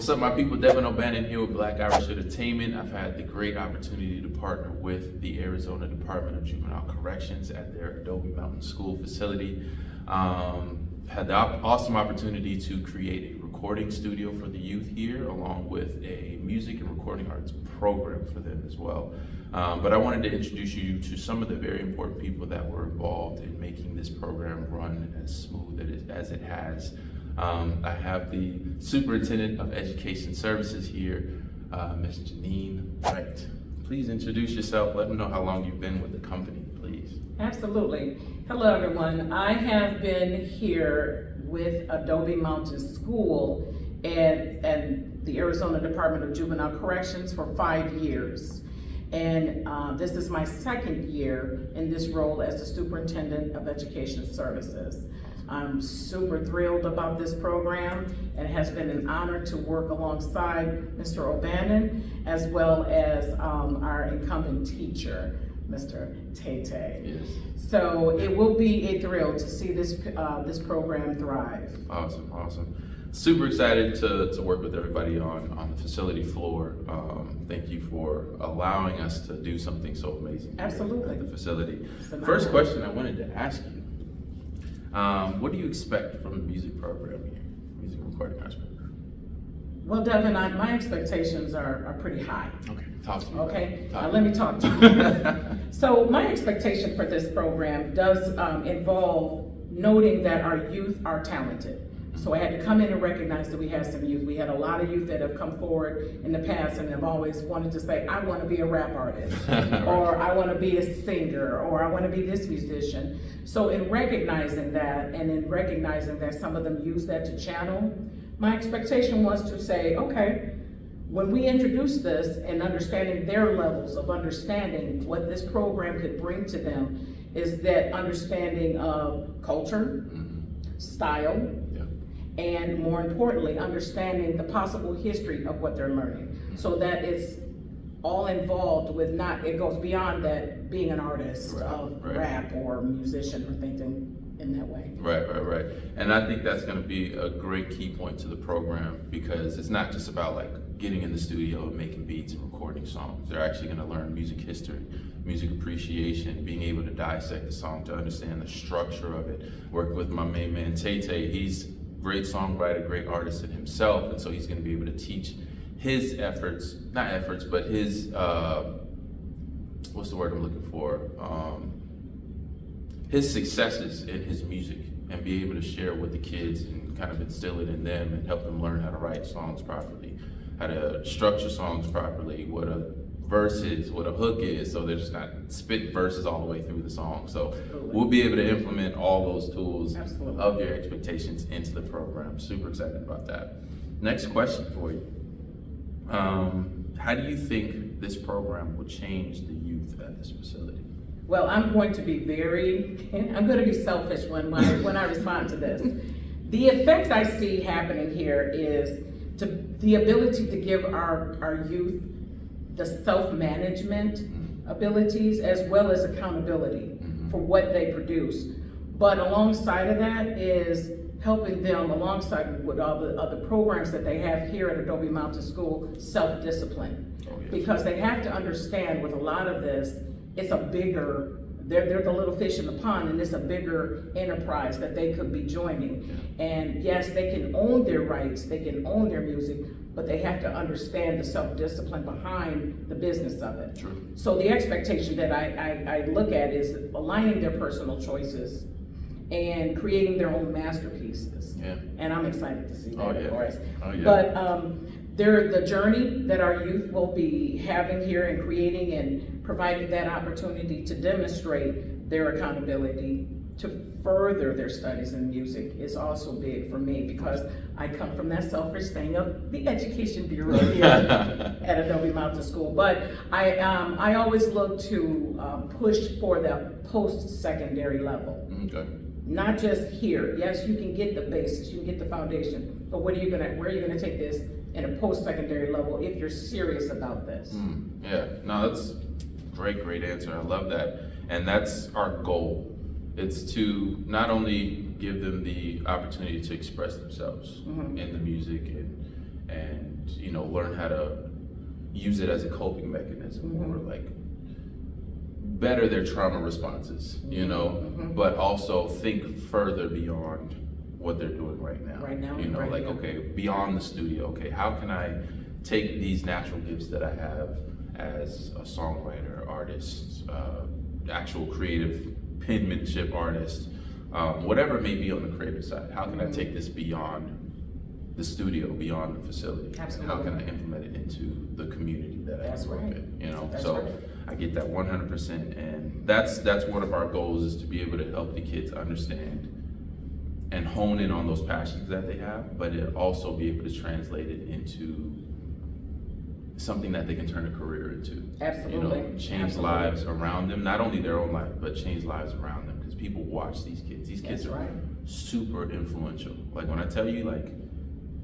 What's up, my people? Devin O'Bannon here with Black Irish Entertainment. I've had the great opportunity to partner with the Arizona Department of Juvenile Corrections at their Adobe Mountain School Facility. Had the awesome opportunity to create a recording studio for the youth here, along with a music and recording arts program for them as well. But I wanted to introduce you to some of the very important people that were involved in making this program run as smooth as it has. I have the Superintendent of Education Services here, Ms. Jenine Wright. Please introduce yourself. Let them know how long you've been with the company, please. Absolutely. Hello, everyone. I have been here with Adobe Mountain School and the Arizona Department of Juvenile Corrections for 5 years. And this is my second year in this role as the Superintendent of Education Services. I'm super thrilled about this program, and it has been an honor to work alongside Mr. O'Bannon, as well as our incumbent teacher, Mr. Tete. Yes. So it will be a thrill to see this program thrive. Awesome, awesome. Super excited to work with everybody on the facility floor. Thank you for allowing us to do something so amazing. Absolutely. At the facility. It's First question I wanted to ask you. What do you expect from the music program here, music recording arts program? Well, Devin, my expectations are pretty high. Okay, talk to me. Okay, let me talk to you. So my expectation for this program does involve noting that our youth are talented. So I had to come in and recognize that we had some youth. We had a lot of youth that have come forward in the past and have always wanted to say, I want to be a rap artist, or I want to be a singer, or I want to be this musician. So in recognizing that, and in recognizing that some of them use that to channel, my expectation was to say, okay, when we introduce this and understanding their levels of understanding what this program could bring to them is that understanding of culture, style, and more importantly, understanding the possible history of what they're learning. So that it's all involved with it goes beyond that being an artist of rap or musician or thinking in that way. Right. And I think that's gonna be a great key point to the program, because it's not just about like getting in the studio and making beats and recording songs. They're actually gonna learn music history, music appreciation, being able to dissect the song to understand the structure of it. Working with my main man, Tete, he's great songwriter, great artist in himself, and so he's going to be able to teach his but his, what's the word I'm looking for? His successes in his music, and be able to share with the kids and kind of instill it in them and help them learn how to write songs properly, how to structure songs properly, what a verse is, what a hook is, so they're just not spit verses all the way through the song. So we'll be able to implement all those tools of your expectations into the program. Super excited about that. Next question for you. How do you think this program will change the youth at this facility? Well, I'm going to be selfish when I respond to this. The effect I see happening here is the ability to give our youth the self-management abilities as well as accountability for what they produce. But alongside of that is helping them, alongside with all the other programs that they have here at Adobe Mountain School, self-discipline. Because they have to understand with a lot of this, it's a bigger, they're the little fish in the pond, and it's a bigger enterprise that they could be joining. And yes, they can own their rights, they can own their music, but they have to understand the self-discipline behind the business of it. True. So the expectation that I look at is aligning their personal choices and creating their own masterpieces. Yeah. And I'm excited to see that, of course. Oh, yeah. But the journey that our youth will be having here and creating and providing that opportunity to demonstrate their accountability to further their studies in music is also big for me, because I come from that selfish thing of the Education Bureau here at Adobe Mountain School. But I always look to push for the post-secondary level. Okay. Not just here. Yes, you can get the basis, you can get the foundation, but where are you gonna take this in a post-secondary level if you're serious about this? Yeah, no, that's great answer. I love that. And that's our goal. It's to not only give them the opportunity to express themselves in the music and learn how to use it as a coping mechanism, or like better their trauma responses, but also think further beyond what they're doing right now. Okay, beyond the studio, okay, how can I take these natural gifts that I have as a songwriter, artist, actual creative penmanship artist, whatever it may be on the creative side, how can I take this beyond the studio, beyond the facility? Absolutely. How can I implement it into the community that I work in? That's So right. I get that 100%, and that's one of our goals, is to be able to help the kids understand and hone in on those passions that they have, but it also be able to translate it into something that they can turn a career into. Absolutely. Change lives around them, not only their own life, but change lives around them, because people watch these kids. These kids That's are right. super influential. Like when I tell you, like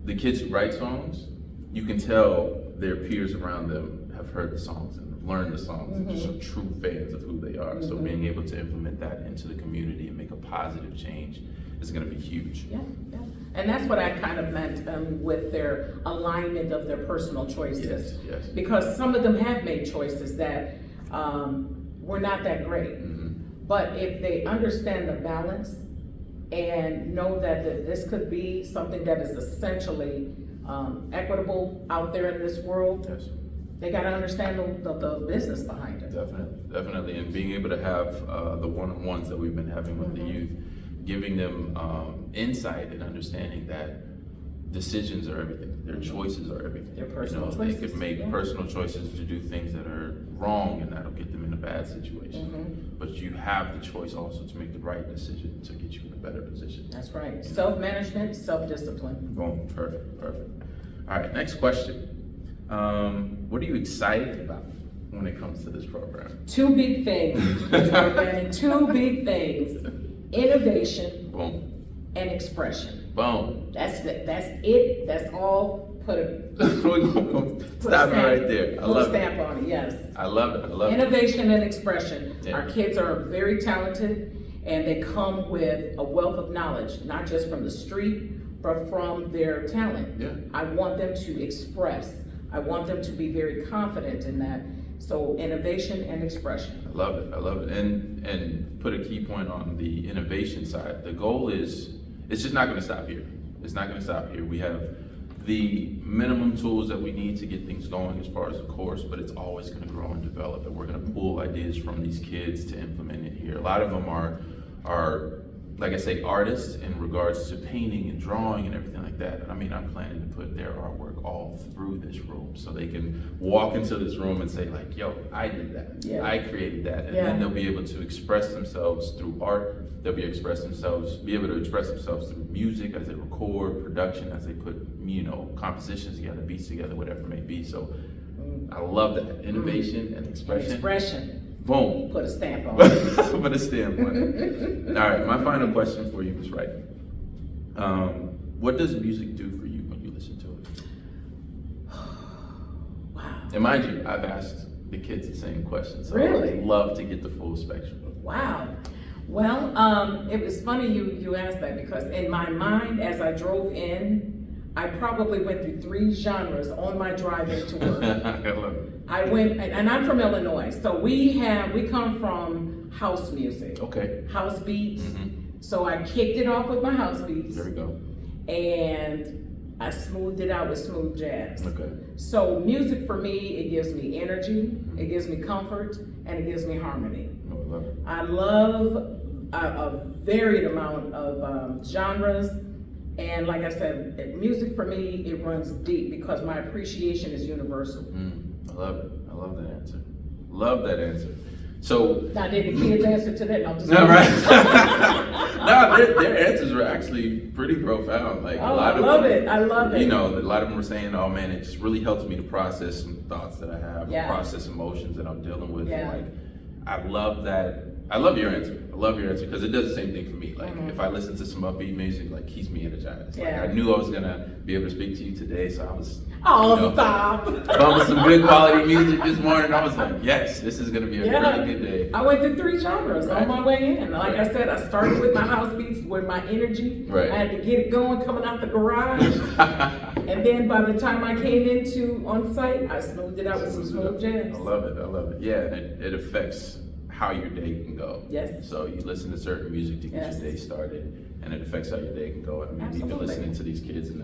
the kids who write songs, you can tell their peers around them have heard the songs and have learned the songs and just are true fans of who they are. So being able to implement that into the community and make a positive change is going to be huge. Yeah. And that's what I kind of meant with their alignment of their personal choices. Yes. Because some of them have made choices that were not that great. But if they understand the balance and know that this could be something that is essentially equitable out there in this world, Yes. they got to understand the business behind it. Definitely, and being able to have the one-on-ones that we've been having with the youth, giving them insight and understanding that decisions are everything. Their choices are everything. Their personal They choices, could make yeah. personal choices to do things that are wrong, and that'll get them in a bad situation. But you have the choice also to make the right decision to get you in a better position. That's right. Self-management, self-discipline. Boom, perfect. All right, next question. What are you excited about when it comes to this program? Two big things, Mr. O'Bannon, two big things. Innovation Boom, and expression. boom. That's it. That's all. Put Stop it right there. I Put a love stamp it. on it. Yes. I love it. Innovation and expression. Yeah. Our kids are very talented, and they come with a wealth of knowledge, not just from the street, but from their talent. Yeah. I want them to express. I want them to be very confident in that. So innovation and expression. I love it. And put a key point on the innovation side. The goal is, it's just not going to stop here. It's not going to stop here. We have the minimum tools that we need to get things going as far as the course, but it's always going to grow and develop, and we're going to pull ideas from these kids to implement it here. A lot of them are like I say, artists in regards to painting and drawing and everything like that. And I mean, I'm planning to put their artwork all through this room, so they can walk into this room and say like, yo, I did that. Yeah. I created that. And Yeah. then they'll be able to express themselves through art. They'll be able to express themselves through music as they record, production as they put, compositions together, beats together, whatever it may be. So I love that. Innovation and expression. Expression. Boom. Put a stamp on it. Put a stamp on it. All right, my final question for you, Ms. Wright. What does music do for you when you listen to it? Wow. And mind you, I've asked the kids the same question, so Really? I would love to get the full spectrum. Wow. Well, it was funny you asked that, because in my mind, as I drove in, I probably went through 3 genres on my drive into work. I love it. I went, and I'm from Illinois, so we come from house music, Okay. house beats. Mhm. So I kicked it off with my house beats, There we go. and I smoothed it out with smooth jazz. Okay. So music for me, it gives me energy, it gives me comfort, and it gives me harmony. No, I love it. I love a varied amount of genres, and like I said, music for me, it runs deep because my appreciation is universal. I love it. I love that answer. Love that answer. So, Now, did the kids answer to that? No, I'm just no, right? No, their answers were actually pretty profound. Like Oh, a lot I of love them, it. I love it. a lot of them were saying, "Oh man, it just really helps me to process some thoughts that I have, Yeah. process emotions that I'm dealing with." Yeah. Like, I love that. I love your answer. I love your answer because it does the same thing for me. Like, if I listen to some upbeat music, like keeps me energized. Like, Yeah. I knew I was gonna be able to speak to you today, so I was. Oh, stop. Bumping some good quality music this morning. I was like, yes, this is gonna be a Yeah. really good day. I went through 3 genres Right. on my way in. Like I said, I started with my house beats, with my energy. Right. I had to get it going coming out the garage. And then by the time I came into on site, I smoothed it out with some smooth jazz. I love it. I love it. Yeah, and it affects how your day can go. Yes. So you listen to certain music to get Yes. your day started, and it affects how your day can go. I mean, Absolutely. even listening to these kids and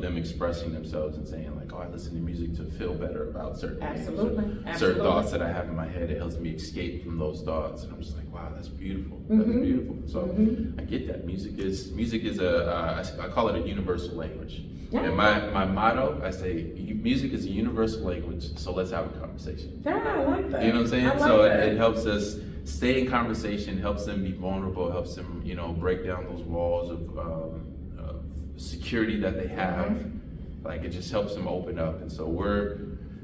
them expressing themselves and saying like, "Oh, I listen to music to feel better about certain things, Absolutely. or certain Absolutely. thoughts that I have in my head." It helps me escape from those thoughts, and I'm just like, "Wow, that's beautiful. That's Mhm. beautiful." So Mhm. I get that. Music is I call it a universal language. Yeah. And my motto, I say, music is a universal language. So let's have a conversation. Yeah, I like that. You know what I'm saying? I like So that. it helps us stay in conversation, helps them be vulnerable, helps them, break down those walls of security that they have. Mm-hmm. Like it just helps them open up. And so we're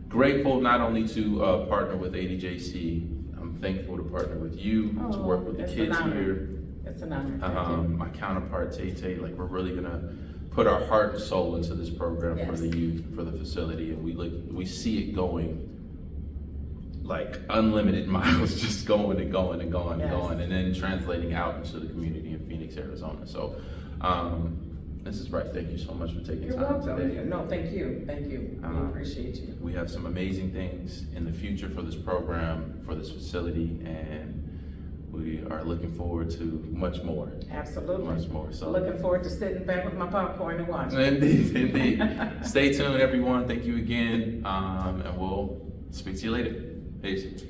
grateful not only to partner with ADJC, I'm thankful to partner with you, to work with the it's kids an honor. here. It's an honor. Thank you. My counterpart, Tay, like we're really gonna put our heart and soul into this program for Yes. the youth, for the facility, and we see it going like unlimited miles, just going and going and going and Yes. going, and then translating out into the community in Phoenix, Arizona. So, Mrs. Wright, thank you so much for taking You're time welcome. today. No, thank you. Thank you. I appreciate you. We have some amazing things in the future for this program, for this facility, and we are looking forward to much more. Absolutely. Much more. So Looking forward to sitting back with my popcorn and watching. Indeed, indeed. Stay tuned, everyone. Thank you again, and we'll speak to you later. Peace.